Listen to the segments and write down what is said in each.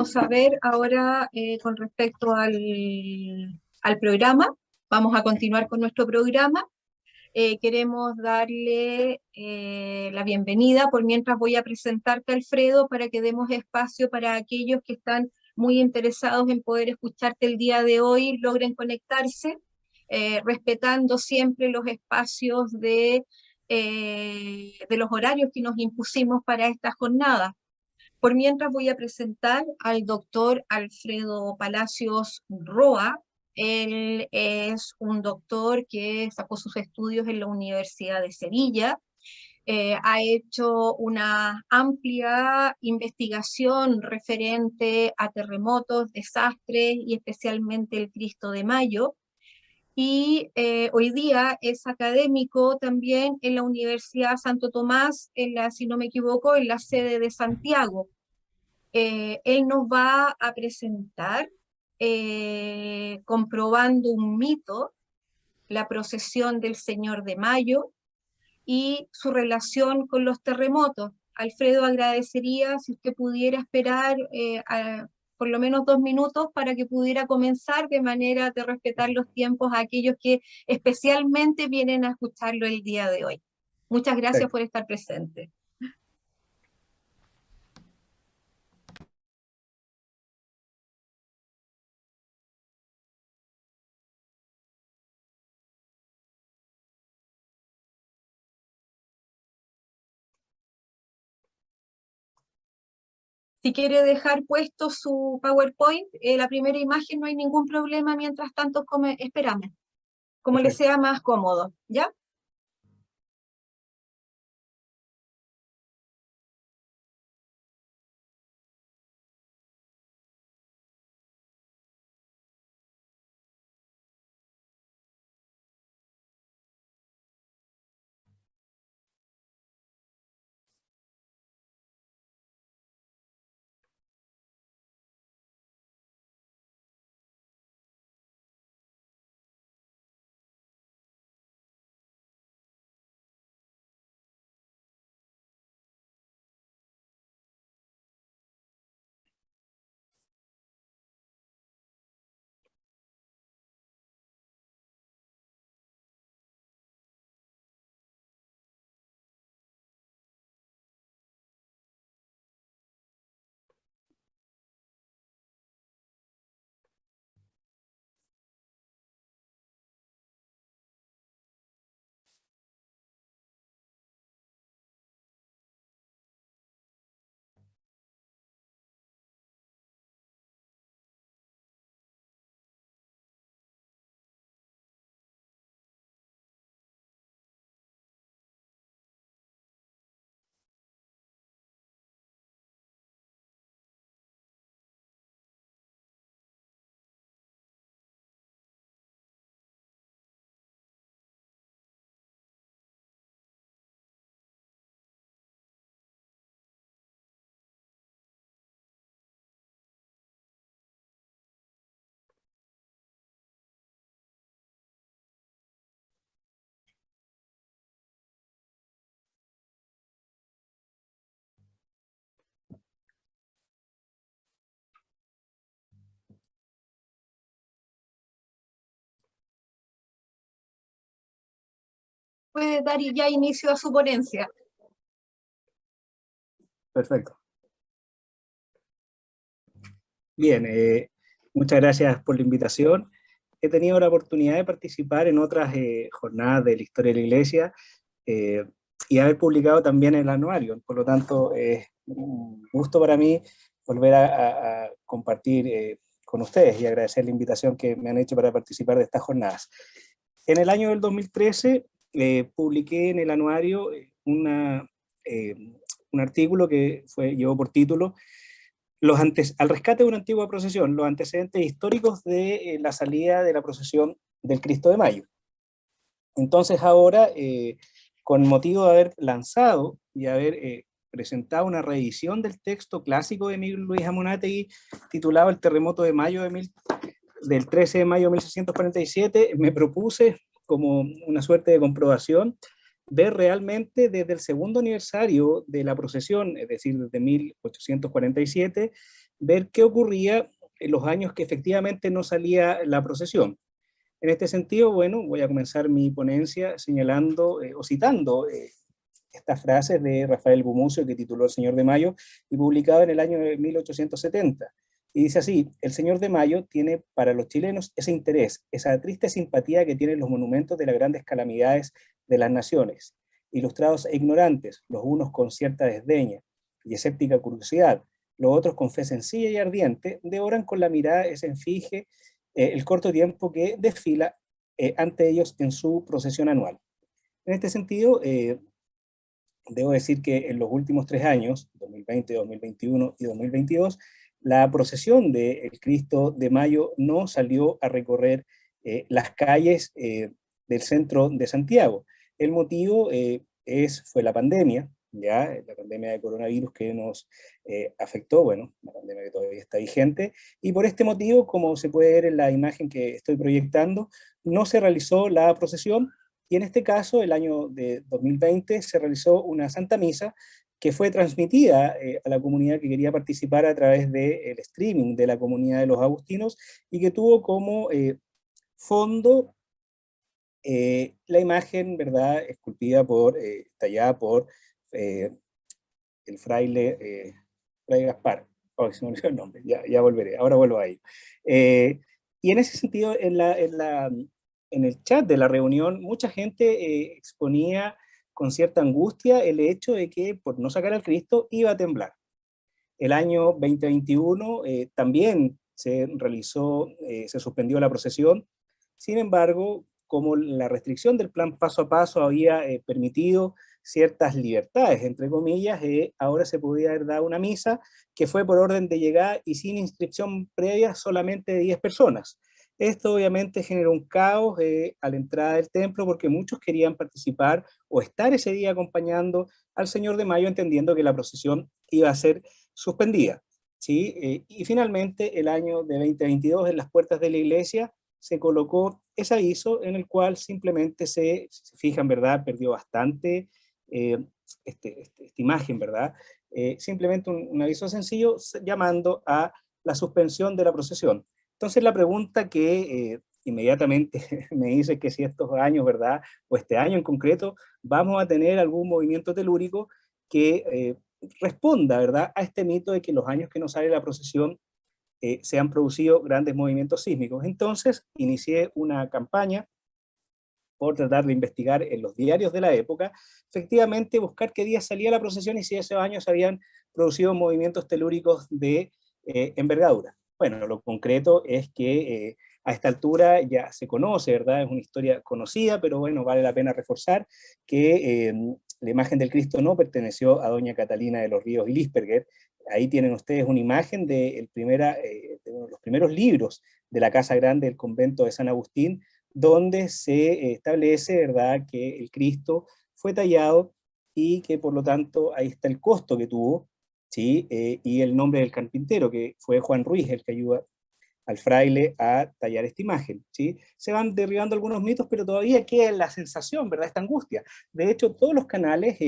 Vamos a ver ahora con respecto al programa. Vamos a continuar con nuestro programa. Queremos darle la bienvenida, por mientras voy a presentarte, Alfredo, para que demos espacio para aquellos que están muy interesados en poder escucharte el día de hoy, logren conectarse, respetando siempre los espacios de los horarios que nos impusimos para esta jornada. Por mientras voy a presentar al doctor Alfredo Palacios Roa. Él es un doctor que sacó sus estudios en la Universidad de Sevilla. Ha hecho una amplia investigación referente a terremotos, desastres y especialmente el Cristo de Mayo. Y hoy día es académico también en la Universidad Santo Tomás, si no me equivoco, en la sede de Santiago. Él nos va a presentar, comprobando un mito, la procesión del Señor de Mayo y su relación con los terremotos. Alfredo, agradecería si usted pudiera esperar por lo menos 2 minutos para que pudiera comenzar, de manera de respetar los tiempos a aquellos que especialmente vienen a escucharlo el día de hoy. Muchas gracias por estar presente. Si quiere dejar puesto su PowerPoint, la primera imagen, no hay ningún problema, mientras tanto esperamos, como le sea más cómodo, ¿ya? Puede dar ya inicio a su ponencia. Perfecto. Bien, muchas gracias por la invitación. He tenido la oportunidad de participar en otras jornadas de la historia de la Iglesia y haber publicado también el anuario. Por lo tanto, es un gusto para mí volver a compartir con ustedes y agradecer la invitación que me han hecho para participar de estas jornadas. En el año del 2013 publiqué en el anuario un artículo que llevó por título al rescate de una antigua procesión, los antecedentes históricos de la salida de la procesión del Cristo de Mayo. Entonces ahora, con motivo de haber lanzado y haber presentado una reedición del texto clásico de Miguel Luis Amunátegui, titulado El terremoto de mayo del 13 de mayo de 1647, me propuse, como una suerte de comprobación, ver realmente desde el segundo aniversario de la procesión, es decir, desde 1847, ver qué ocurría en los años que efectivamente no salía la procesión. En este sentido, bueno, voy a comenzar mi ponencia señalando o citando estas frases de Rafael Gumucio, que tituló El Señor de Mayo, y publicado en el año 1870. Y dice así: el Señor de Mayo tiene para los chilenos ese interés, esa triste simpatía que tienen los monumentos de las grandes calamidades de las naciones, ilustrados e ignorantes, los unos con cierta desdeña y escéptica curiosidad, los otros con fe sencilla y ardiente, devoran con la mirada ese enfinge el corto tiempo que desfila ante ellos en su procesión anual. En este sentido, debo decir que en los últimos 3 años, 2020, 2021 y 2022, la procesión del Cristo de Mayo no salió a recorrer las calles del centro de Santiago. El motivo fue la pandemia, ya la pandemia de coronavirus que nos afectó, bueno, la pandemia que todavía está vigente, y por este motivo, como se puede ver en la imagen que estoy proyectando, no se realizó la procesión. Y en este caso, el año de 2020, se realizó una Santa Misa que fue transmitida a la comunidad que quería participar a través del streaming de la comunidad de los agustinos, y que tuvo como fondo la imagen, ¿verdad?, esculpida tallada por el fraile Gaspar. Oh, se me olvidó el nombre, ya volveré, ahora vuelvo a ello. Y en ese sentido, en el chat de la reunión, mucha gente exponía con cierta angustia el hecho de que por no sacar al Cristo iba a temblar. El año 2021 también se suspendió la procesión. Sin embargo, como la restricción del plan paso a paso había permitido ciertas libertades, entre comillas, ahora se podía haber dado una misa que fue por orden de llegada y sin inscripción previa, solamente de 10 personas. Esto obviamente generó un caos a la entrada del templo, porque muchos querían participar o estar ese día acompañando al Señor de Mayo, entendiendo que la procesión iba a ser suspendida, ¿sí? Y finalmente, el año de 2022, en las puertas de la iglesia, se colocó ese aviso en el cual simplemente si se fijan, ¿verdad?, perdió bastante esta imagen, ¿verdad? Simplemente un aviso sencillo llamando a la suspensión de la procesión. Entonces la pregunta que inmediatamente me dice que si estos años, ¿verdad?, o este año en concreto, vamos a tener algún movimiento telúrico que responda, ¿verdad?, a este mito de que los años que no sale la procesión se han producido grandes movimientos sísmicos. Entonces, inicié una campaña por tratar de investigar en los diarios de la época, efectivamente buscar qué día salía la procesión y si esos años se habían producido movimientos telúricos de envergadura. Bueno, lo concreto es que a esta altura ya se conoce, ¿verdad? Es una historia conocida, pero bueno, vale la pena reforzar que la imagen del Cristo no perteneció a doña Catalina de los Ríos y Lisperger. Ahí tienen ustedes una imagen de uno de los primeros libros de la Casa Grande del convento de San Agustín, donde se establece, ¿verdad?, que el Cristo fue tallado y que por lo tanto ahí está el costo que tuvo, ¿sí? Y el nombre del carpintero, que fue Juan Ruiz, el que ayuda al fraile a tallar esta imagen, ¿sí? Se van derribando algunos mitos, pero todavía queda la sensación, ¿verdad?, esta angustia. De hecho, todos los canales,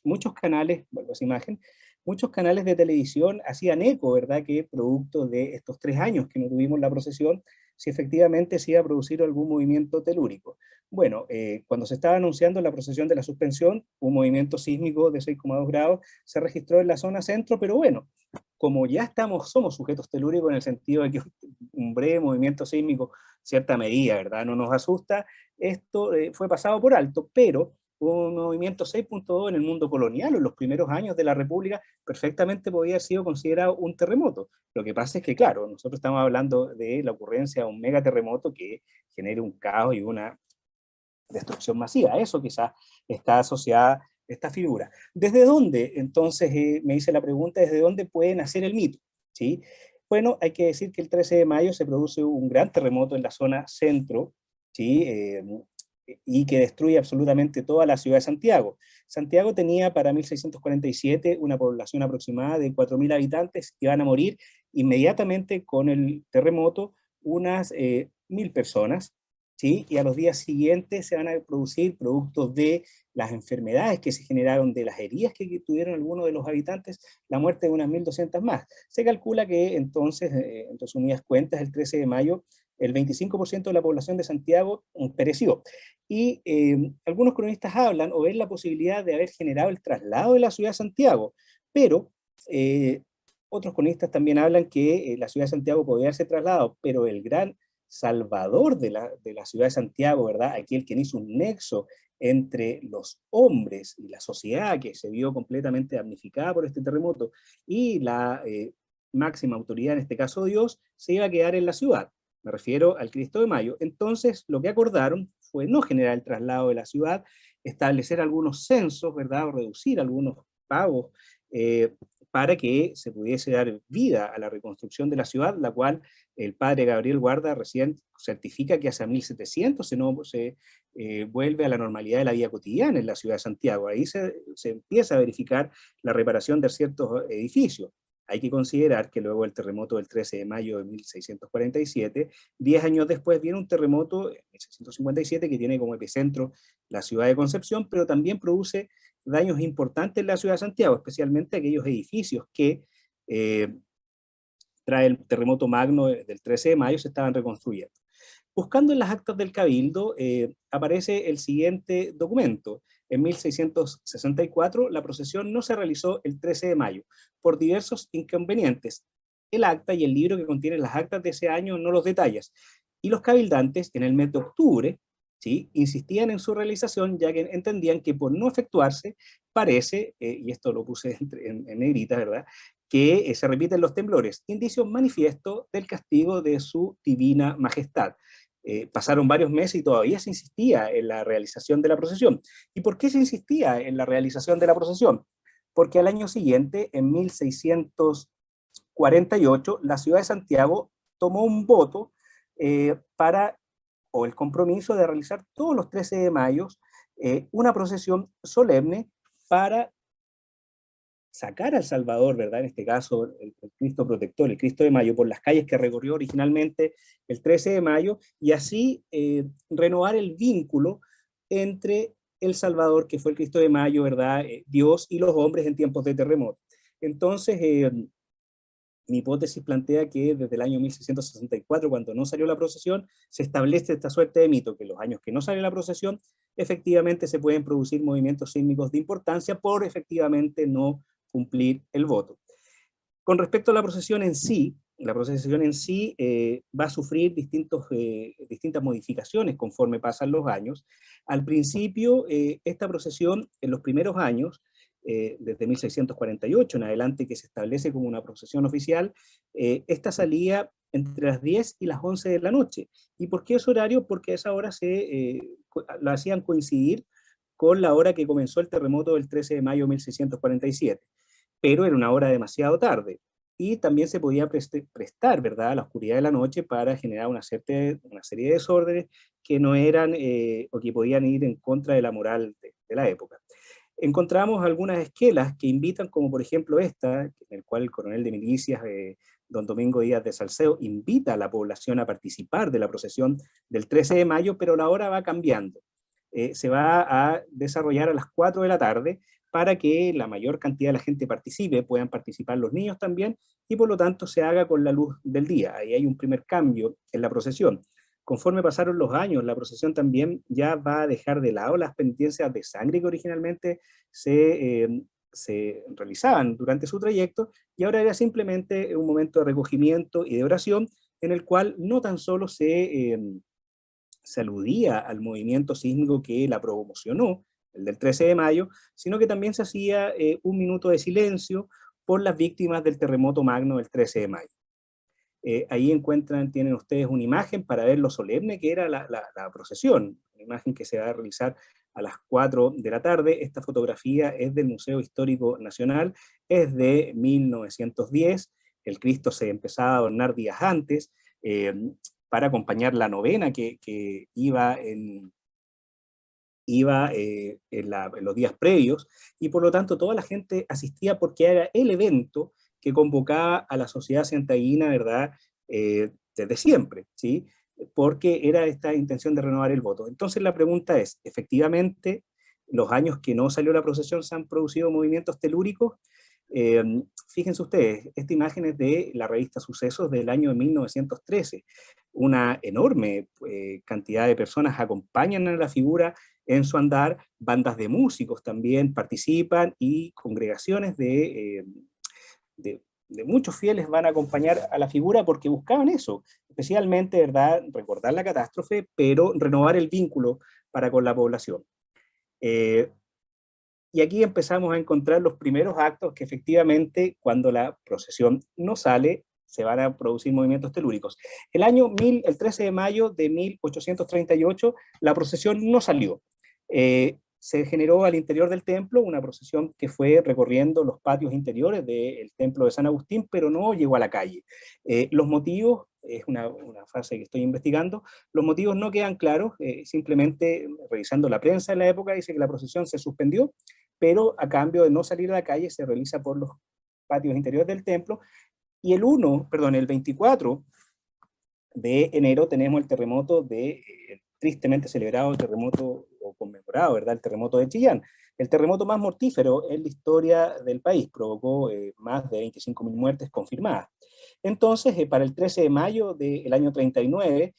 muchos canales, vuelvo a esa imagen, muchos canales de televisión hacían eco, ¿verdad?, que producto de estos 3 años que no tuvimos la procesión, si efectivamente se iba a producir algún movimiento telúrico. Bueno, cuando se estaba anunciando la procesión de la suspensión, un movimiento sísmico de 6,2 grados se registró en la zona centro, pero bueno, como ya somos sujetos telúricos en el sentido de que un breve movimiento sísmico, cierta medida, ¿verdad?, no nos asusta, esto fue pasado por alto, pero un movimiento 6,2 en el mundo colonial o en los primeros años de la República perfectamente podía haber sido considerado un terremoto. Lo que pasa es que, claro, nosotros estamos hablando de la ocurrencia de un megaterremoto que genere un caos y una destrucción masiva. A eso quizás está asociada esta figura. ¿Desde dónde, entonces, me hice la pregunta, desde dónde puede nacer el mito? ¿Sí? Bueno, hay que decir que el 13 de mayo se produce un gran terremoto en la zona centro, ¿sí? Y que destruye absolutamente toda la ciudad de Santiago. Santiago tenía para 1647 una población aproximada de 4.000 habitantes que iban a morir inmediatamente con el terremoto unas 1.000 personas, ¿sí? Y a los días siguientes se van a producir productos de las enfermedades que se generaron, de las heridas que tuvieron algunos de los habitantes, la muerte de unas 1.200 más. Se calcula que entonces, en resumidas cuentas, el 13 de mayo, el 25% de la población de Santiago pereció. Y algunos cronistas hablan o ven la posibilidad de haber generado el traslado de la ciudad de Santiago, pero otros cronistas también hablan que la ciudad de Santiago podría haberse trasladado, pero el gran salvador de la ciudad de Santiago, ¿verdad? Aquel quien hizo un nexo entre los hombres y la sociedad que se vio completamente damnificada por este terremoto y la máxima autoridad, en este caso Dios, se iba a quedar en la ciudad. Me refiero al Cristo de Mayo. Entonces, lo que acordaron fue no generar el traslado de la ciudad, establecer algunos censos, ¿verdad? O reducir algunos pagos para que se pudiese dar vida a la reconstrucción de la ciudad, la cual el padre Gabriel Guarda recién certifica que hacia 1700 se vuelve a la normalidad de la vida cotidiana en la ciudad de Santiago. Ahí se empieza a verificar la reparación de ciertos edificios. Hay que considerar que luego del terremoto del 13 de mayo de 1647, 10 años después viene un terremoto en 1657 que tiene como epicentro la ciudad de Concepción, pero también produce daños importantes en la ciudad de Santiago, especialmente aquellos edificios que tras el terremoto magno del 13 de mayo se estaban reconstruyendo. Buscando en las actas del Cabildo, aparece el siguiente documento. En 1664, la procesión no se realizó el 13 de mayo, por diversos inconvenientes. El acta y el libro que contienen las actas de ese año no los detallan. Y los cabildantes, en el mes de octubre, ¿sí?, insistían en su realización, ya que entendían que por no efectuarse, parece, y esto lo puse en negrita, ¿verdad?, que se repiten los temblores, indicio manifiesto del castigo de su divina majestad. Pasaron varios meses y todavía se insistía en la realización de la procesión. ¿Y por qué se insistía en la realización de la procesión? Porque al año siguiente, en 1648, la ciudad de Santiago tomó un voto o el compromiso de realizar todos los 13 de mayo una procesión solemne para sacar al Salvador, ¿verdad? En este caso, el Cristo protector, el Cristo de Mayo, por las calles que recorrió originalmente el 13 de mayo, y así renovar el vínculo entre el Salvador, que fue el Cristo de Mayo, ¿verdad? Dios y los hombres en tiempos de terremoto. Entonces, mi hipótesis plantea que desde el año 1664, cuando no salió la procesión, se establece esta suerte de mito, que los años que no sale la procesión, efectivamente se pueden producir movimientos sísmicos de importancia por efectivamente no cumplir el voto. Con respecto a la procesión en sí, va a sufrir distintas modificaciones conforme pasan los años. Al principio, esta procesión, en los primeros años, desde 1648 en adelante, que se establece como una procesión oficial, esta salía entre las 10 y las 11 de la noche. ¿Y por qué ese horario? Porque a esa hora lo hacían coincidir con la hora que comenzó el terremoto del 13 de mayo de 1647, pero era una hora demasiado tarde. Y también se podía prestar, ¿verdad?, a la oscuridad de la noche para generar una serie de desórdenes que no eran o que podían ir en contra de la moral de la época. Encontramos algunas esquelas que invitan, como por ejemplo esta, en el cual el coronel de milicias, don Domingo Díaz de Salceo, invita a la población a participar de la procesión del 13 de mayo, pero la hora va cambiando. Se va a desarrollar a las 4 de la tarde para que la mayor cantidad de la gente participe, puedan participar los niños también, y por lo tanto se haga con la luz del día. Ahí hay un primer cambio en la procesión. Conforme pasaron los años, la procesión también ya va a dejar de lado las penitencias de sangre que originalmente se realizaban durante su trayecto, y ahora era simplemente un momento de recogimiento y de oración, en el cual no tan solo se aludía al movimiento sísmico que la promocionó, el del 13 de mayo, sino que también se hacía un minuto de silencio por las víctimas del terremoto magno del 13 de mayo. Ahí tienen ustedes una imagen para ver lo solemne que era la procesión, una imagen que se va a realizar a las 4 de la tarde. Esta fotografía es del Museo Histórico Nacional, es de 1910, el Cristo se empezaba a adornar días antes, para acompañar la novena que iba en los días previos, y por lo tanto toda la gente asistía porque era el evento que convocaba a la sociedad santiaguina, ¿verdad?, desde siempre, ¿sí? porque era esta intención de renovar el voto. Entonces la pregunta es, efectivamente, los años que no salió la procesión se han producido movimientos telúricos. Eh, Fíjense ustedes, esta imagen es de la revista Sucesos del año 1913. Una enorme cantidad de personas acompañan a la figura en su andar, bandas de músicos también participan y congregaciones de muchos fieles van a acompañar a la figura porque buscaban eso, especialmente, ¿verdad?, recordar la catástrofe, pero renovar el vínculo para con la población. Eh, y aquí empezamos a encontrar los primeros actos que efectivamente, cuando la procesión no sale, se van a producir movimientos telúricos. El 13 de mayo de 1838, la procesión no salió. Se generó al interior del templo una procesión que fue recorriendo los patios interiores del templo de San Agustín, pero no llegó a la calle. Los motivos, es una fase que estoy investigando, los motivos no quedan claros, simplemente revisando la prensa de la época dice que la procesión se suspendió, pero a cambio de no salir a la calle se realiza por los patios interiores del templo, y el 24 de enero tenemos el terremoto tristemente celebrado terremoto, o conmemorado, ¿verdad?, el terremoto de Chillán. El terremoto más mortífero en la historia del país, provocó más de 25.000 muertes confirmadas. Entonces, para el 13 de mayo del año 39,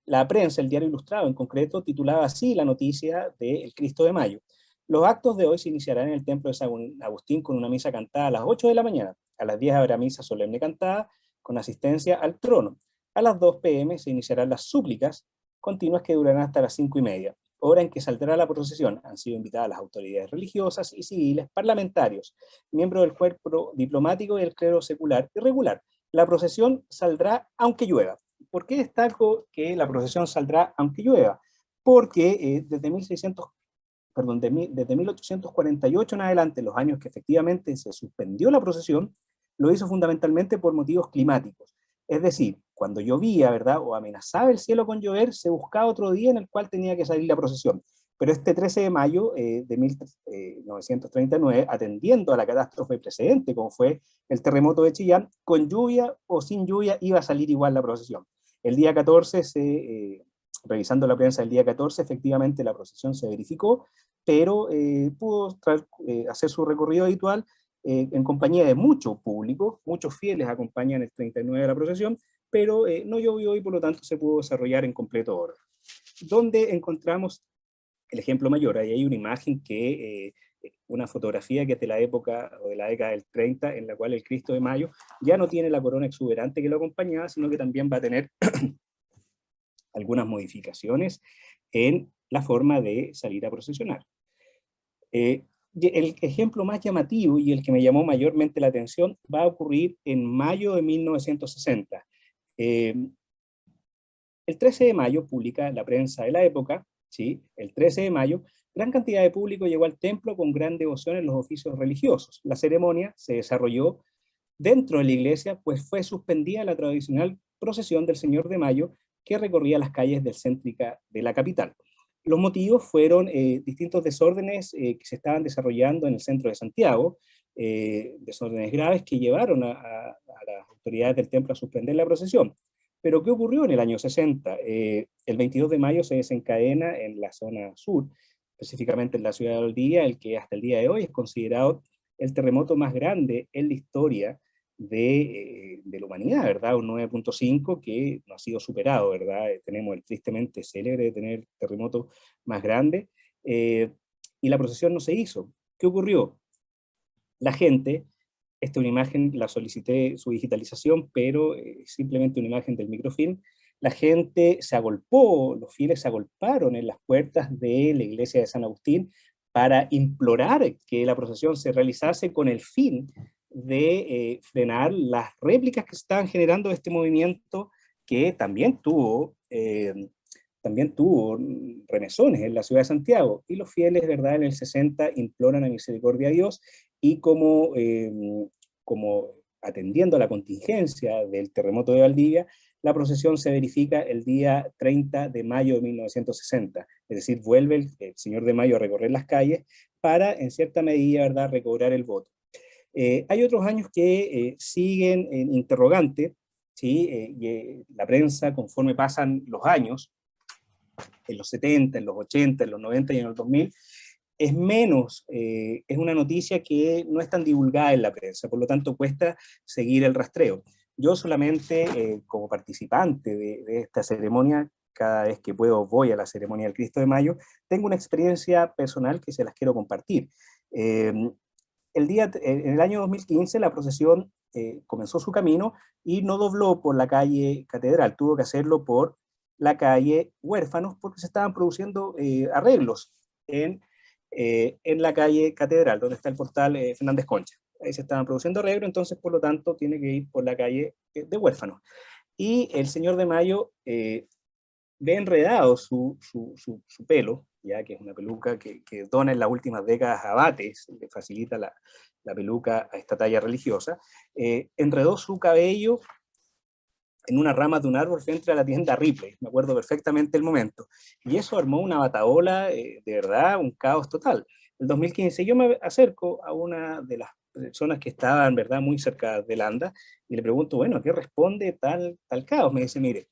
la prensa, el Diario Ilustrado en concreto, titulaba así la noticia del Cristo de Mayo. Los actos de hoy se iniciarán en el templo de San Agustín con una misa cantada a las 8 de la mañana. A las 10 habrá misa solemne cantada con asistencia al trono. A las 2 p.m. se iniciarán las súplicas continuas que durarán hasta las 5:30, hora en que saldrá la procesión. Han sido invitadas las autoridades religiosas y civiles, parlamentarios, miembros del cuerpo diplomático y el clero secular y regular. La procesión saldrá aunque llueva. ¿Por qué destaco que la procesión saldrá aunque llueva? Porque desde 1848 en adelante, los años que efectivamente se suspendió la procesión, lo hizo fundamentalmente por motivos climáticos. Es decir, cuando llovía, ¿verdad?, o amenazaba el cielo con llover, se buscaba otro día en el cual tenía que salir la procesión. Pero este 13 de mayo de 1939, atendiendo a la catástrofe precedente, como fue el terremoto de Chillán, con lluvia o sin lluvia iba a salir igual la procesión. El día 14, revisando la prensa del día 14, efectivamente la procesión se verificó, pero pudo hacer su recorrido habitual en compañía de mucho público, muchos fieles acompañan el 39 de la procesión, pero no llovió y por lo tanto se pudo desarrollar en completo orden. ¿Dónde encontramos el ejemplo mayor? Ahí hay una imagen una fotografía que es de la época o de la década del 30, en la cual el Cristo de Mayo ya no tiene la corona exuberante que lo acompañaba, sino que también va a tener algunas modificaciones en la forma de salir a procesionar. El ejemplo más llamativo y el que me llamó mayormente la atención va a ocurrir en mayo de 1960. El 13 de mayo publica la prensa de la época, ¿sí?, el 13 de mayo, gran cantidad de público llegó al templo con gran devoción en los oficios religiosos. La ceremonia se desarrolló dentro de la iglesia, pues fue suspendida la tradicional procesión del Señor de Mayo que recorría las calles del céntrica de la capital. Los motivos fueron distintos desórdenes que se estaban desarrollando en el centro de Santiago, desórdenes graves que llevaron a las autoridades del templo a suspender la procesión. Pero ¿qué ocurrió en el año 60? El 22 de mayo se desencadena en la zona sur, específicamente en la ciudad de Valdivia, el que hasta el día de hoy es considerado el terremoto más grande en la historia de la humanidad, ¿verdad? Un 9.5 que no ha sido superado, ¿verdad? Tenemos el tristemente célebre de tener el terremoto más grande, y la procesión no se hizo. ¿Qué ocurrió? La gente, esta es una imagen, la solicité su digitalización, pero simplemente una imagen del microfilm, la gente se agolpó, los fieles se agolparon en las puertas de la iglesia de San Agustín para implorar que la procesión se realizase con el fin de frenar las réplicas que se estaban generando de este movimiento que también tuvo remesones en la ciudad de Santiago, y los fieles, ¿verdad?, en el 60 imploran a misericordia a Dios, y como atendiendo a la contingencia del terremoto de Valdivia, la procesión se verifica el día 30 de mayo de 1960, es decir, vuelve el Señor de Mayo a recorrer las calles para, en cierta medida, ¿verdad?, recobrar el voto. Hay otros años que siguen en interrogante, ¿sí? La prensa, conforme pasan los años, en los 70, en los 80, en los 90 y en los 2000, es menos, es una noticia que no es tan divulgada en la prensa, por lo tanto cuesta seguir el rastreo. Yo solamente, como participante de esta ceremonia, cada vez que puedo voy a la ceremonia del Cristo de Mayo, tengo una experiencia personal que se las quiero compartir. En el año 2015 la procesión comenzó su camino y no dobló por la calle Catedral, tuvo que hacerlo por la calle Huérfanos porque se estaban produciendo arreglos en la calle Catedral, donde está el portal Fernández Concha. Ahí se estaban produciendo arreglos, entonces por lo tanto tiene que ir por la calle de Huérfanos. Y el señor de Mayo ve enredado su pelo, ya que es una peluca que dona en las últimas décadas a Bates, le facilita la peluca a esta talla religiosa, enredó su cabello en una rama de un árbol frente a la tienda Ripley, me acuerdo perfectamente el momento, y eso armó una batahola, de verdad, un caos total. El 2015 yo me acerco a una de las personas que estaban, verdad, muy cerca de Landa, y le pregunto, bueno, ¿qué responde tal caos? Me dice, mire,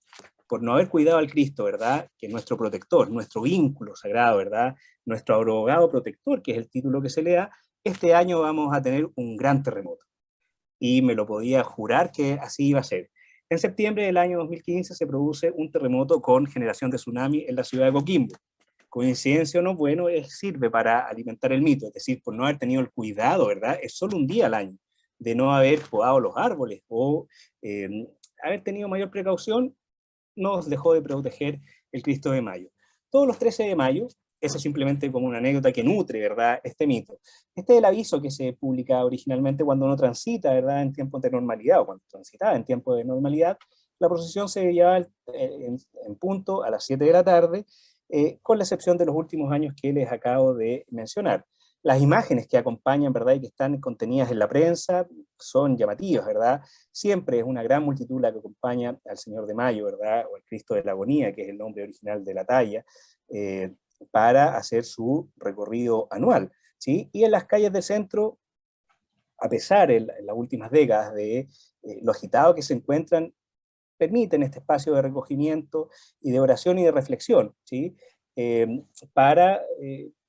por no haber cuidado al Cristo, ¿verdad? Que es nuestro protector, nuestro vínculo sagrado, ¿verdad? Nuestro abogado protector, que es el título que se le da, este año vamos a tener un gran terremoto. Y me lo podía jurar que así iba a ser. En septiembre del año 2015 se produce un terremoto con generación de tsunami en la ciudad de Coquimbo. Coincidencia o no, bueno, sirve para alimentar el mito, es decir, por no haber tenido el cuidado, ¿verdad? Es solo un día al año de no haber podado los árboles o haber tenido mayor precaución, nos dejó de proteger el Cristo de Mayo. Todos los 13 de mayo, eso simplemente como una anécdota que nutre, ¿verdad?, este mito. Este es el aviso que se publicaba originalmente cuando uno transita, ¿verdad?, en tiempos de normalidad, o cuando transitaba en tiempos de normalidad. La procesión se llevaba en punto a las 7 de la tarde, con la excepción de los últimos años que les acabo de mencionar. Las imágenes que acompañan, ¿verdad?, y que están contenidas en la prensa son llamativas, ¿verdad? Siempre es una gran multitud la que acompaña al Señor de Mayo, ¿verdad? O al Cristo de la Agonía, que es el nombre original de la talla, para hacer su recorrido anual, ¿sí? Y en las calles del centro, a pesar en las últimas décadas de lo agitado que se encuentran, permiten este espacio de recogimiento y de oración y de reflexión, ¿sí? Para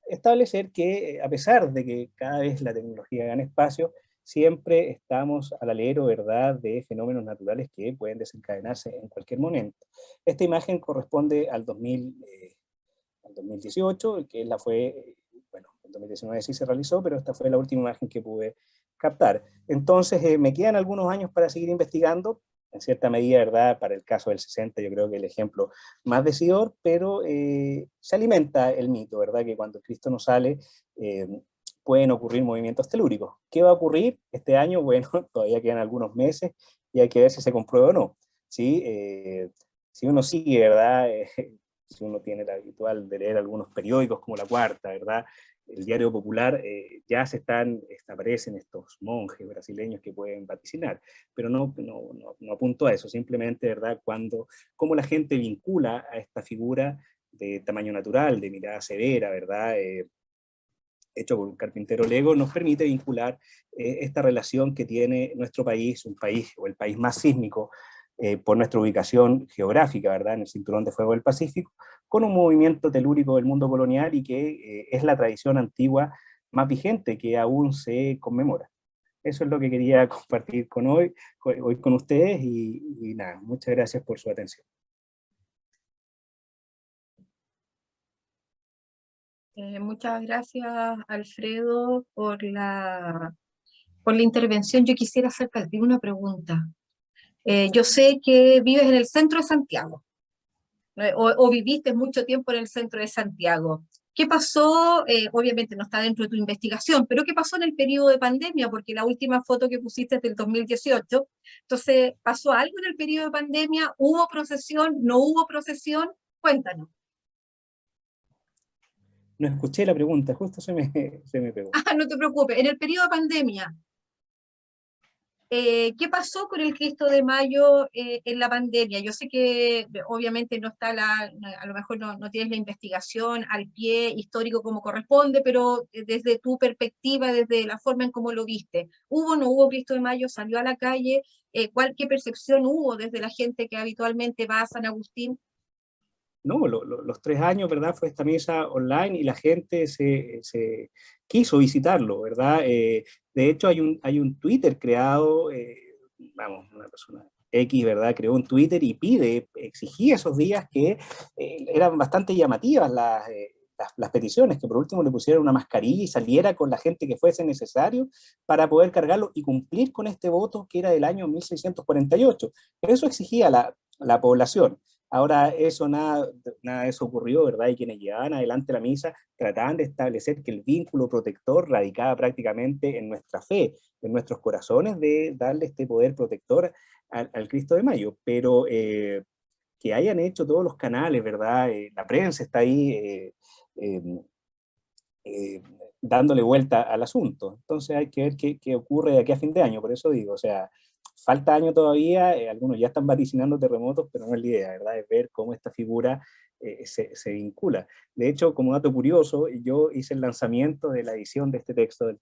establecer que, a pesar de que cada vez la tecnología gana espacio, siempre estamos al alero, ¿verdad?, de fenómenos naturales que pueden desencadenarse en cualquier momento. Esta imagen corresponde al 2018, que bueno, en 2019 sí se realizó, pero esta fue la última imagen que pude captar. Entonces, me quedan algunos años para seguir investigando, en cierta medida, ¿verdad? Para el caso del 60, yo creo que el ejemplo más decidor, pero se alimenta el mito, ¿verdad? Que cuando Cristo no sale, pueden ocurrir movimientos telúricos. ¿Qué va a ocurrir este año? Bueno, todavía quedan algunos meses y hay que ver si se comprueba o no. ¿Sí? Si uno sigue, ¿verdad? Si uno tiene la habitual de leer algunos periódicos como La Cuarta, ¿verdad? El Diario Popular, ya aparecen estos monjes brasileños que pueden vaticinar, pero no apunto a eso, simplemente, ¿verdad? Cómo la gente vincula a esta figura de tamaño natural, de mirada severa, ¿verdad? Hecho por un carpintero lego, nos permite vincular esta relación que tiene nuestro país, un país, o el país más sísmico, por nuestra ubicación geográfica, ¿verdad?, en el cinturón de fuego del Pacífico, con un movimiento telúrico del mundo colonial y que es la tradición antigua más vigente que aún se conmemora. Eso es lo que quería compartir hoy con ustedes y nada, muchas gracias por su atención. Muchas gracias, Alfredo, por la intervención. Yo quisiera hacerte una pregunta. Yo sé que vives en el centro de Santiago, o viviste mucho tiempo en el centro de Santiago. ¿Qué pasó? Obviamente no está dentro de tu investigación, pero ¿qué pasó en el periodo de pandemia? Porque la última foto que pusiste es del 2018. Entonces, ¿pasó algo en el periodo de pandemia? ¿Hubo procesión? ¿No hubo procesión? Cuéntanos. No escuché la pregunta, justo se me pegó. Ah, no te preocupes. En el periodo de pandemia, ¿qué pasó con el Cristo de Mayo en la pandemia? Yo sé que obviamente no está a lo mejor no tienes la investigación al pie histórico como corresponde, pero desde tu perspectiva, desde la forma en cómo lo viste, ¿hubo o no hubo Cristo de Mayo? ¿Salió a la calle? ¿Qué percepción hubo desde la gente que habitualmente va a San Agustín? No, los 3 años, ¿verdad? Fue esta misa online y la gente se quiso visitarlo, ¿verdad? De hecho, hay un Twitter creado, vamos, una persona X, ¿verdad? Creó un Twitter y exigía esos días que eran bastante llamativas las peticiones, que por último le pusieran una mascarilla y saliera con la gente que fuese necesario para poder cargarlo y cumplir con este voto que era del año 1648. Eso exigía la población. Ahora eso nada de eso ocurrió, ¿verdad? Y quienes llevaban adelante la misa trataban de establecer que el vínculo protector radicaba prácticamente en nuestra fe, en nuestros corazones, de darle este poder protector al Cristo de Mayo. Pero que hayan hecho todos los canales, ¿verdad? La prensa está ahí eh, eh, dándole vuelta al asunto. Entonces hay que ver qué ocurre de aquí a fin de año, por eso digo, o sea, falta año todavía, algunos ya están vaticinando terremotos, pero no es la idea, ¿verdad? Es ver cómo esta figura se vincula. De hecho, como dato curioso, yo hice el lanzamiento de la edición de este texto del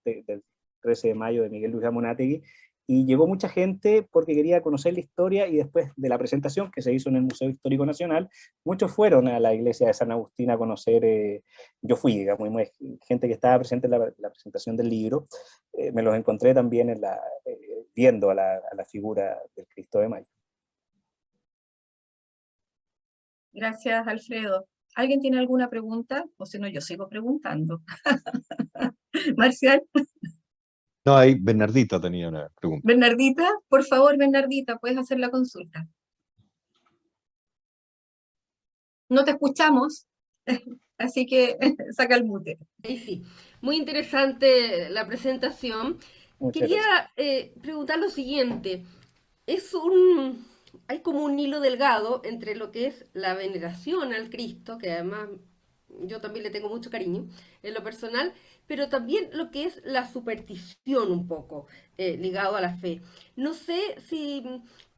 13 de mayo de Miguel Luis Amunátegui, y llegó mucha gente porque quería conocer la historia, y después de la presentación que se hizo en el Museo Histórico Nacional, muchos fueron a la iglesia de San Agustín a conocer, yo fui, digamos, gente que estaba presente en la presentación del libro, me los encontré también viendo a la figura del Cristo de Mayo. Gracias, Alfredo. ¿Alguien tiene alguna pregunta? O si no, yo sigo preguntando. Marcial, No, ahí Bernardita tenía una pregunta. Bernardita, por favor, Bernardita, puedes hacer la consulta. No te escuchamos, así que saca el mute. Ahí sí, muy interesante la presentación. Muchas Quería gracias. preguntar lo siguiente. Hay como un hilo delgado entre lo que es la veneración al Cristo, que además yo también le tengo mucho cariño en lo personal, pero también lo que es la superstición un poco ligado a la fe. No sé si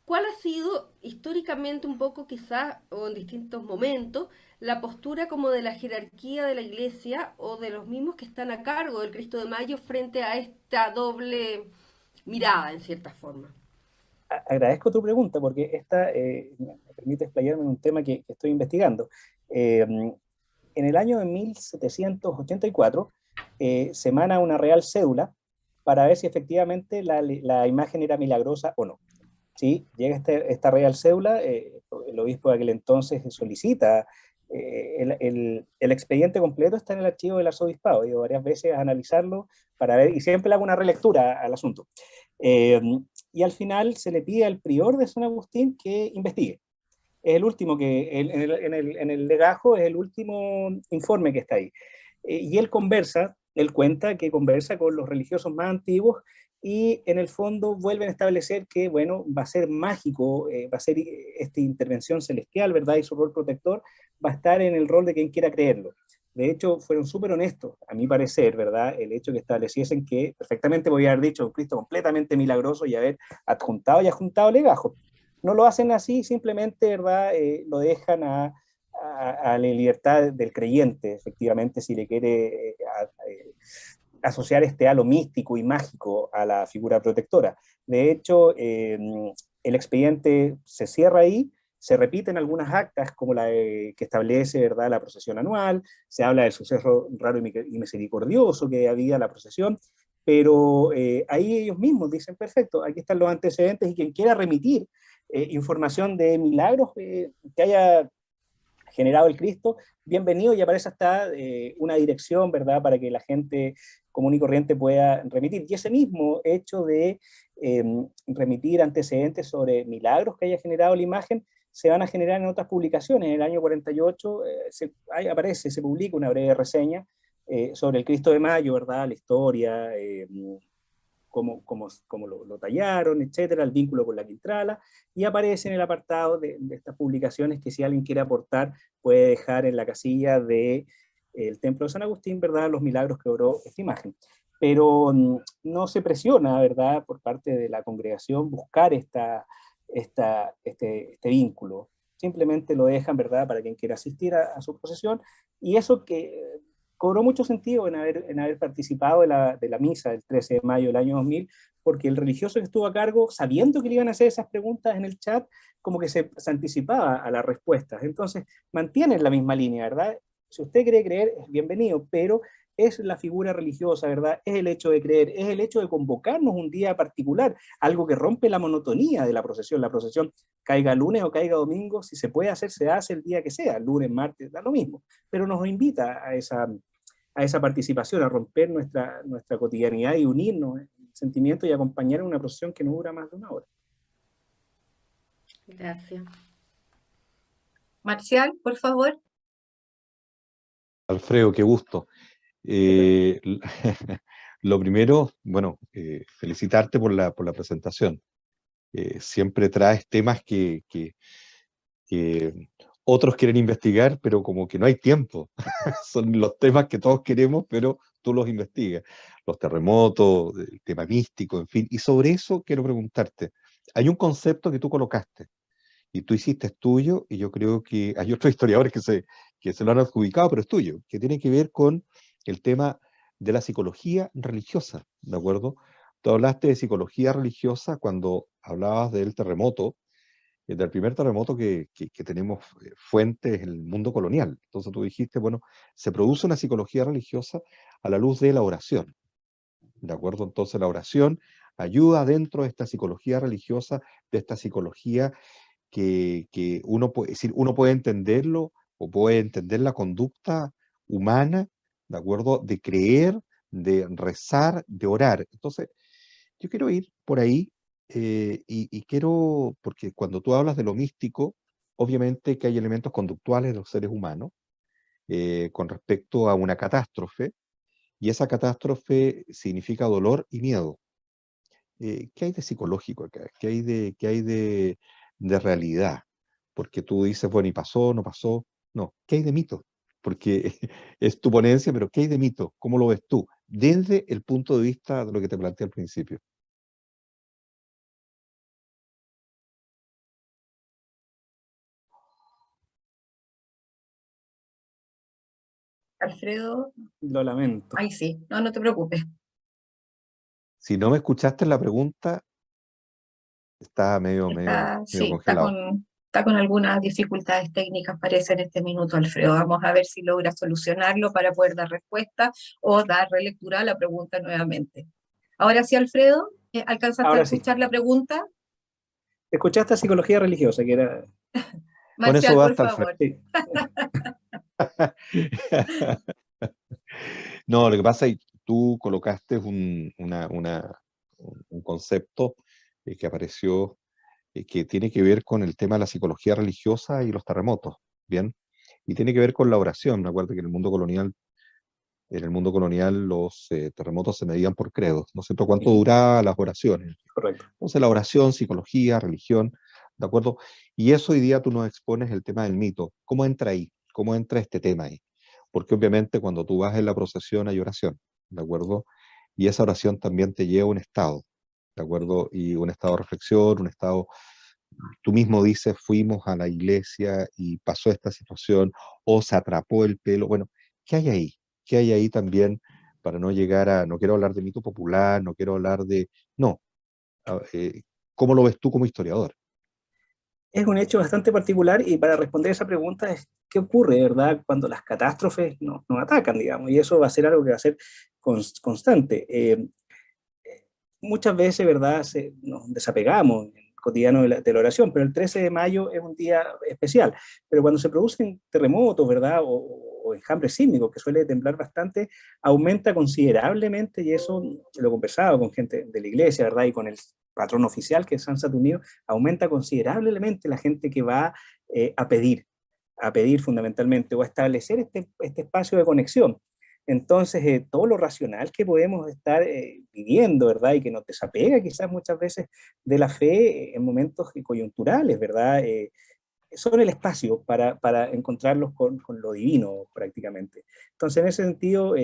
cuál ha sido históricamente un poco quizás o en distintos momentos la postura como de la jerarquía de la iglesia o de los mismos que están a cargo del Cristo de Mayo frente a esta doble mirada en cierta forma. Agradezco tu pregunta porque esta me permite explayarme en un tema que estoy investigando. En el año de 1784 se emana una real cédula para ver si efectivamente la imagen era milagrosa o no. ¿Sí? Llega esta real cédula, el obispo de aquel entonces solicita, el expediente completo está en el archivo del arzobispado, he ido varias veces a analizarlo para ver, y siempre le hago una relectura al asunto. Y al final se le pide al prior de San Agustín que investigue. Es el último en el legajo, es el último informe que está ahí. Y él cuenta que conversa con los religiosos más antiguos, y en el fondo vuelven a establecer que, bueno, va a ser mágico, va a ser esta intervención celestial, ¿verdad? Y su rol protector va a estar en el rol de quien quiera creerlo. De hecho, fueron súper honestos, a mi parecer, ¿verdad? El hecho que estableciesen que perfectamente podía haber dicho un Cristo completamente milagroso y haber adjuntado y adjuntado legajos. No lo hacen así, simplemente, ¿verdad? Lo dejan a la libertad del creyente, efectivamente, si le quiere asociar este halo místico y mágico a la figura protectora. De hecho, el expediente se cierra ahí, se repiten algunas actas como que establece, ¿verdad?, la procesión anual, se habla del suceso raro y misericordioso que había la procesión, pero ahí ellos mismos dicen, perfecto, aquí están los antecedentes, y quien quiera remitir información de milagros que haya generado el Cristo, bienvenido, y aparece hasta una dirección, ¿verdad?, para que la gente común y corriente pueda remitir. Y ese mismo hecho de remitir antecedentes sobre milagros que haya generado la imagen, se van a generar en otras publicaciones. En el año 48 se publica una breve reseña sobre el Cristo de Mayo, ¿verdad?, la historia, cómo lo tallaron, etcétera, el vínculo con la Quintrala, y aparece en el apartado de estas publicaciones que si alguien quiere aportar puede dejar en la casilla del Templo de San Agustín, ¿verdad?, los milagros que obró esta imagen. Pero no se presiona, ¿verdad?, por parte de la congregación buscar este vínculo. Simplemente lo dejan, ¿verdad?, para quien quiera asistir a su procesión, y eso que cobró mucho sentido en haber participado de la misa del 13 de mayo del año 2000, porque el religioso que estuvo a cargo, sabiendo que le iban a hacer esas preguntas en el chat, como que se anticipaba a las respuestas. Entonces, mantienen la misma línea, ¿verdad? Si usted quiere creer, es bienvenido, pero es la figura religiosa, ¿verdad? Es el hecho de creer, es el hecho de convocarnos un día particular, algo que rompe la monotonía de la procesión. La procesión, caiga lunes o caiga domingo, si se puede hacer, se hace el día que sea, lunes, martes, da lo mismo, pero nos invita a esa participación, a romper nuestra cotidianidad y unirnos en sentimiento y acompañar en una procesión que no dura más de una hora. Gracias. Marcial, por favor. Alfredo, qué gusto. Lo primero, bueno, felicitarte por la presentación. Siempre traes temas que otros quieren investigar, pero como que no hay tiempo. Son los temas que todos queremos, pero tú los investigas. Los terremotos, el tema místico, en fin. Y sobre eso quiero preguntarte. Hay un concepto que tú colocaste y tú hiciste tuyo, y yo creo que hay otros historiadores que se lo han adjudicado, pero es tuyo, que tiene que ver con el tema de la psicología religiosa, ¿de acuerdo? Tú hablaste de psicología religiosa cuando hablabas del terremoto, del primer terremoto que tenemos fuentes en el mundo colonial. Entonces tú dijiste, bueno, se produce una psicología religiosa a la luz de la oración, ¿de acuerdo? Entonces la oración ayuda dentro de esta psicología religiosa, de esta psicología que uno puede decir, uno puede entenderlo o puede entender la conducta humana, ¿de acuerdo? De creer, de rezar, de orar. Entonces, yo quiero ir por ahí y quiero, porque cuando tú hablas de lo místico, obviamente que hay elementos conductuales de los seres humanos con respecto a una catástrofe, y esa catástrofe significa dolor y miedo. ¿Qué hay de psicológico acá? ¿Qué hay de realidad? Porque tú dices, bueno, y pasó, no pasó. No, ¿qué hay de mito? Porque es tu ponencia, pero ¿qué hay de mito? ¿Cómo lo ves tú? Desde el punto de vista de lo que te planteé al principio. Alfredo. Lo lamento. Ay, sí, no te preocupes. Si no me escuchaste en la pregunta, está medio Sí, congelado. está con algunas dificultades técnicas, parece, en este minuto, Alfredo. Vamos a ver si logra solucionarlo para poder dar respuesta o dar relectura a la pregunta nuevamente. Ahora sí, Alfredo, ¿alcanzaste a Ahora sí. escuchar la pregunta? Escuchaste psicología religiosa, que era... Con eso Marcial, por basta, Alfredo. favor. Sí. No, lo que pasa es que tú colocaste un concepto que apareció que tiene que ver con el tema de la psicología religiosa y los terremotos, ¿bien? Y tiene que ver con la oración. Me acuerdo que en el mundo colonial los terremotos se medían por credos, ¿no es cierto? ¿Cuánto duraban las oraciones? Correcto. Entonces la oración, psicología, religión, ¿de acuerdo? Y eso hoy día tú nos expones el tema del mito. ¿Cómo entra ahí? ¿Cómo entra este tema ahí? Porque obviamente cuando tú vas en la procesión hay oración, ¿de acuerdo? Y esa oración también te lleva a un estado, ¿de acuerdo? Y un estado de reflexión, un estado, tú mismo dices, fuimos a la iglesia y pasó esta situación, o se atrapó el pelo. Bueno, ¿qué hay ahí? ¿Qué hay ahí también para no llegar a, no quiero hablar de mito popular, no quiero hablar de, no, ¿cómo lo ves tú como historiador? Es un hecho bastante particular y para responder esa pregunta es qué ocurre, ¿verdad? Cuando las catástrofes nos atacan, digamos, y eso va a ser algo que va a ser constante. Muchas veces, ¿verdad? Nos desapegamos en el cotidiano de la oración, pero el 13 de mayo es un día especial. Pero cuando se producen terremotos, ¿verdad? O enjambres sísmicos, que suele temblar bastante, aumenta considerablemente, y eso lo he conversado con gente de la iglesia, ¿verdad? Y con el patrón oficial, que es San Saturnino, aumenta considerablemente la gente que va a pedir fundamentalmente, o a establecer este espacio de conexión. Entonces, todo lo racional que podemos estar viviendo, ¿verdad? Y que nos desapega quizás muchas veces de la fe en momentos coyunturales, ¿verdad? Son el espacio para encontrarlos con lo divino prácticamente. Entonces, en ese sentido,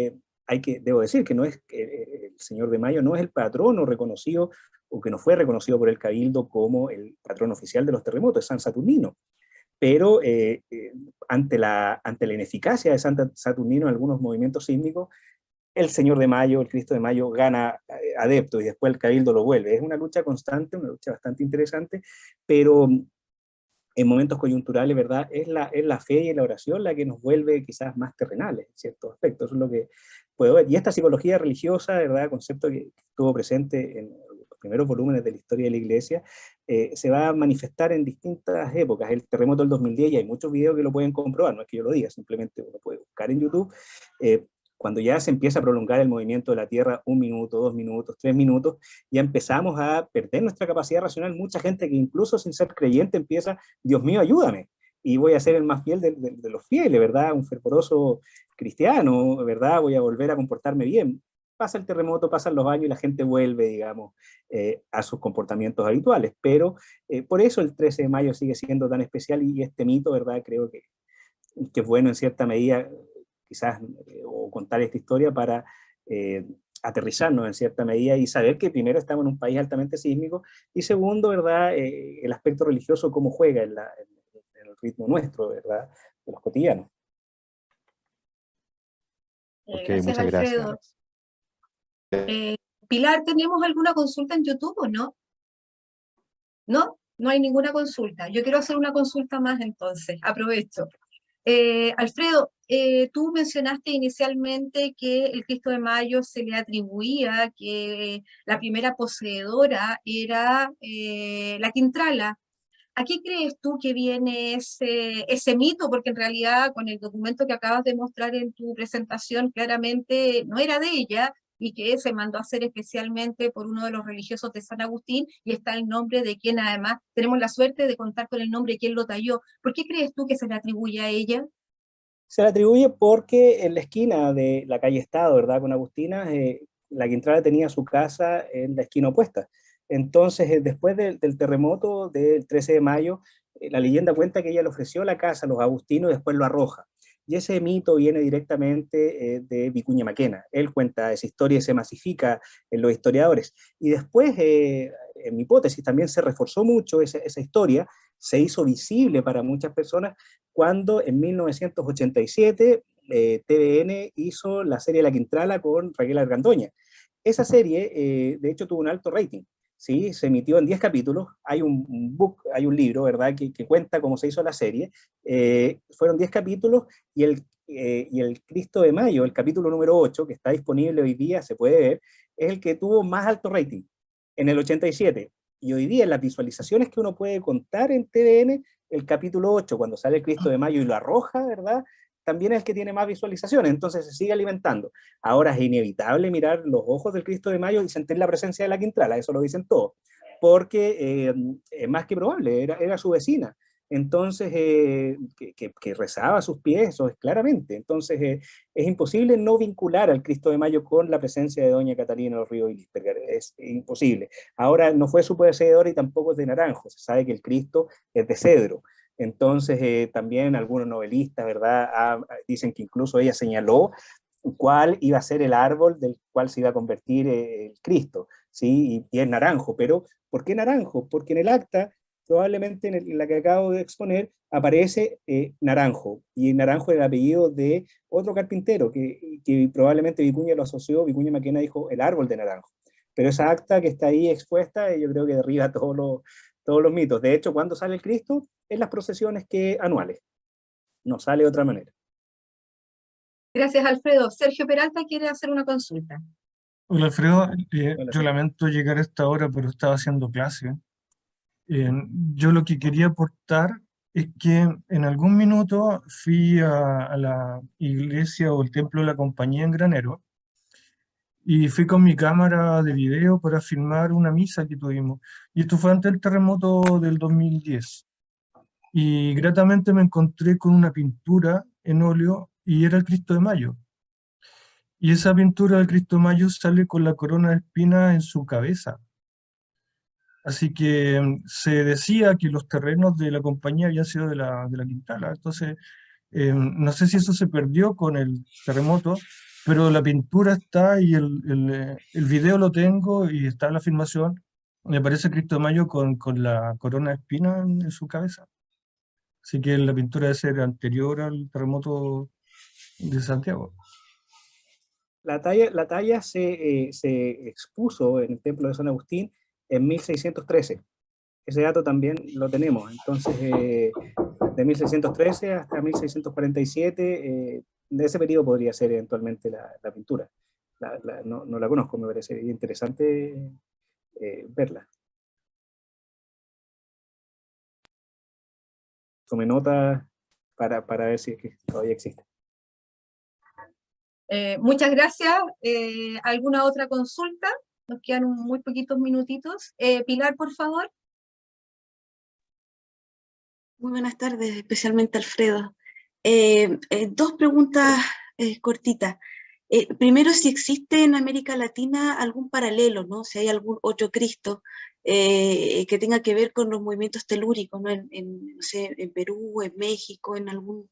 debo decir que no es el Señor de Mayo no es el patrono reconocido o que no fue reconocido por el Cabildo como el patrón oficial de los terremotos, es San Saturnino. Pero ante la ineficacia de San Saturnino en algunos movimientos sísmicos, el Señor de Mayo, el Cristo de Mayo, gana adeptos y después el Cabildo lo vuelve. Es una lucha constante, una lucha bastante interesante, pero en momentos coyunturales, ¿verdad? Es la fe y la oración la que nos vuelve quizás más terrenales, en ciertos aspectos. Eso es lo que puedo ver. Y esta psicología religiosa, ¿verdad? Concepto que estuvo presente en los primeros volúmenes de la historia de la Iglesia, se va a manifestar en distintas épocas. El terremoto del 2010, y hay muchos videos que lo pueden comprobar, no es que yo lo diga, simplemente uno puede buscar en YouTube. Cuando ya se empieza a prolongar el movimiento de la Tierra 1 minuto, 2 minutos, 3 minutos, ya empezamos a perder nuestra capacidad racional. Mucha gente que incluso sin ser creyente empieza, Dios mío, ayúdame, y voy a ser el más fiel de los fieles, ¿verdad? Un fervoroso cristiano, ¿verdad? Voy a volver a comportarme bien. Pasa el terremoto, pasan los años y la gente vuelve, digamos, a sus comportamientos habituales. Pero por eso el 13 de mayo sigue siendo tan especial, y este mito, ¿verdad? Creo que es bueno en cierta medida, quizás, o contar esta historia para aterrizarnos en cierta medida y saber que primero estamos en un país altamente sísmico, y segundo, ¿verdad? El aspecto religioso, cómo juega en el ritmo nuestro, ¿verdad? De los cotidianos. Ok, Gracias, muchas Alfredo. gracias. Pilar, ¿tenemos alguna consulta en YouTube o no? ¿No? No hay ninguna consulta. Yo quiero hacer una consulta más entonces, aprovecho. Alfredo, tú mencionaste inicialmente que el Cristo de Mayo se le atribuía que la primera poseedora era la Quintrala. ¿A qué crees tú que viene ese mito? Porque en realidad con el documento que acabas de mostrar en tu presentación claramente no era de ella, y que se mandó a hacer especialmente por uno de los religiosos de San Agustín, y está el nombre de quien además tenemos la suerte de contar con el nombre de quien lo talló. ¿Por qué crees tú que se le atribuye a ella? Se le atribuye porque en la esquina de la calle Estado, ¿verdad? Con Agustina, la Quintrala tenía su casa en la esquina opuesta. Entonces, después del terremoto del 13 de mayo, la leyenda cuenta que ella le ofreció la casa a los agustinos y después lo arroja. Y ese mito viene directamente de Vicuña Maquena. Él cuenta esa historia y se masifica en los historiadores. Y después, en mi hipótesis, también se reforzó mucho esa historia, se hizo visible para muchas personas cuando en 1987 TVN hizo la serie La Quintrala con Raquel Argandoña. Esa serie, de hecho, tuvo un alto rating. ¿Sí? Se emitió en 10 capítulos, hay un book, hay un libro, ¿verdad?, que cuenta cómo se hizo la serie. Fueron 10 capítulos, y el Cristo de Mayo, el capítulo número 8, que está disponible hoy día, se puede ver, es el que tuvo más alto rating en el 87. Y hoy día, en las visualizaciones que uno puede contar en TVN, el capítulo 8, cuando sale el Cristo de Mayo y lo arroja, ¿verdad?, también es el que tiene más visualizaciones. Entonces se sigue alimentando. Ahora es inevitable mirar los ojos del Cristo de Mayo y sentir la presencia de la Quintrala, eso lo dicen todos, porque es más que probable, era su vecina. Entonces, que rezaba a sus pies, eso es claramente. Entonces, es imposible no vincular al Cristo de Mayo con la presencia de doña Catalina de los Ríos y Lisperger, es imposible. Ahora, no fue su poseedor y tampoco es de naranjo, se sabe que el Cristo es de cedro. Entonces, también algunos novelistas, ¿verdad?, dicen que incluso ella señaló cuál iba a ser el árbol del cual se iba a convertir el Cristo, ¿sí? Y es naranjo. Pero ¿por qué naranjo? Porque en el acta, probablemente en la que acabo de exponer, aparece Naranjo, y Naranjo es el apellido de otro carpintero, que probablemente Vicuña lo asoció. Vicuña Maquena dijo el árbol de Naranjo. Pero esa acta que está ahí expuesta, yo creo que derriba todos los mitos. De hecho, cuando sale el Cristo, en las procesiones anuales. No sale de otra manera. Gracias, Alfredo. Sergio Peralta quiere hacer una consulta. Hola Alfredo, Hola, yo Sergio. lamento llegar a esta hora, pero estaba haciendo clase. Eh, yo lo que quería aportar es que en algún minuto fui a la iglesia o el templo de la Compañía en Granero, y fui con mi cámara de video para filmar una misa que tuvimos. Y esto fue antes del terremoto del 2010. Y gratamente me encontré con una pintura en óleo, y era el Cristo de Mayo. Y esa pintura del Cristo de Mayo sale con la corona de espinas en su cabeza. Así que se decía que los terrenos de la compañía habían sido de la Quintala. Entonces, no sé si eso se perdió con el terremoto, pero la pintura está, y el video lo tengo y está la filmación. Me parece Cristo de Mayo con la corona de espinas en su cabeza. Así que la pintura debe ser anterior al terremoto de Santiago. La talla se expuso en el templo de San Agustín en 1613. Ese dato también lo tenemos. Entonces, de 1613 hasta 1647, de ese periodo podría ser eventualmente la pintura. No la conozco, me parece interesante verla. Tome nota para ver si es que todavía existe. Muchas gracias. ¿Alguna otra consulta? Nos quedan muy poquitos minutitos. Pilar, por favor. Muy buenas tardes, especialmente Alfredo. Dos preguntas cortitas. Primero, si existe en América Latina algún paralelo, ¿no? Si hay algún otro Cristo que tenga que ver con los movimientos telúricos, ¿no? No sé, en Perú, en México, en algún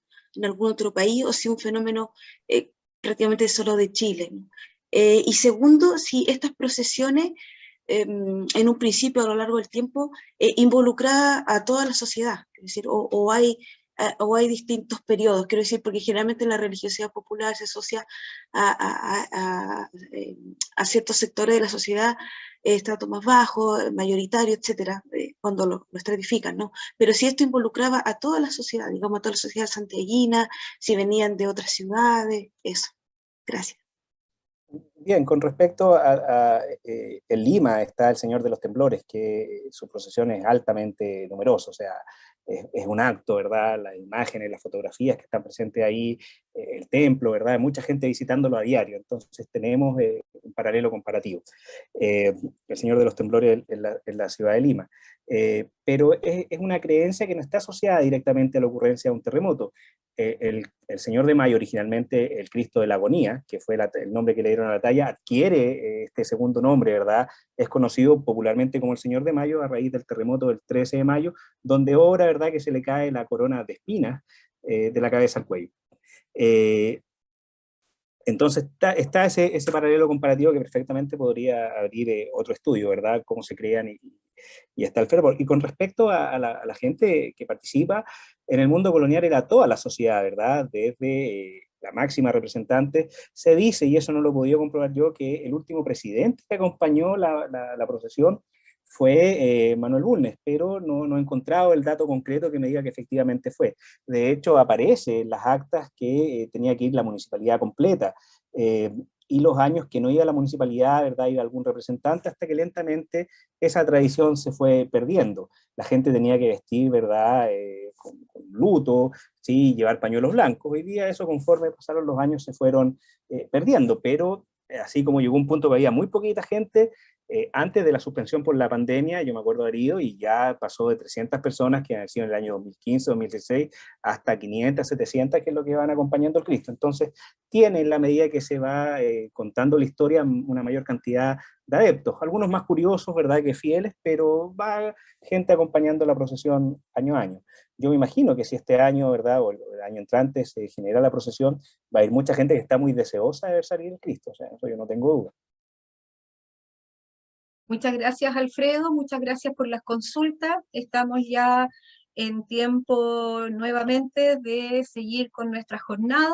otro país, o si un fenómeno prácticamente solo de Chile, ¿no? Y segundo, si estas procesiones, en un principio, a lo largo del tiempo, involucrada a toda la sociedad, es decir, o hay distintos periodos, quiero decir, porque generalmente la religiosidad popular se asocia a ciertos sectores de la sociedad, estrato más bajo, mayoritario, etcétera, cuando lo estratifican, ¿no? Pero si esto involucraba a toda la sociedad, digamos, a toda la sociedad santiaguina, si venían de otras ciudades, eso. Gracias. Bien, con respecto en Lima está el Señor de los Temblores, que su procesión es altamente numerosa, o sea, es un acto, ¿verdad? Las imágenes, las fotografías que están presentes ahí, el templo, ¿verdad? Hay mucha gente visitándolo a diario, entonces tenemos un paralelo comparativo. El Señor de los Temblores en la ciudad de Lima. Pero es una creencia que no está asociada directamente a la ocurrencia de un terremoto. El Señor de Mayo, originalmente el Cristo de la Agonía, que fue el nombre que le dieron a la talla, adquiere este segundo nombre, ¿verdad? Es conocido popularmente como el Señor de Mayo a raíz del terremoto del 13 de mayo, donde obra, ¿verdad?, que se le cae la corona de espinas de la cabeza al cuello. Entonces está ese paralelo comparativo que perfectamente podría abrir otro estudio, ¿verdad? Cómo se crean y está el fervor. Y con respecto a la gente que participa, en el mundo colonial era toda la sociedad, ¿verdad? Desde la máxima representante, se dice, y eso no lo he podido comprobar yo, que el último presidente que acompañó la procesión fue Manuel Bulnes, pero no he encontrado el dato concreto que me diga que efectivamente fue. De hecho, aparece en las actas que tenía que ir la municipalidad completa, y los años que no iba la municipalidad, ¿verdad?, iba algún representante, hasta que lentamente esa tradición se fue perdiendo. La gente tenía que vestir, ¿verdad?, con luto, ¿sí?, llevar pañuelos blancos. Hoy día eso, conforme pasaron los años, se fueron perdiendo, pero así como llegó un punto que había muy poquita gente, antes de la suspensión por la pandemia, yo me acuerdo de haber ido y ya pasó de 300 personas que han sido en el año 2015, 2016, hasta 500, 700, que es lo que van acompañando al Cristo. Entonces, tiene en la medida que se va contando la historia una mayor cantidad de adeptos, algunos más curiosos, ¿verdad?, que fieles, pero va gente acompañando la procesión año a año. Yo me imagino que si este año, ¿verdad?, o el año entrante se genera la procesión, va a ir mucha gente que está muy deseosa de ver salir el Cristo, o sea, eso yo no tengo duda. Muchas gracias, Alfredo. Muchas gracias por las consultas. Estamos ya en tiempo nuevamente de seguir con nuestra jornada.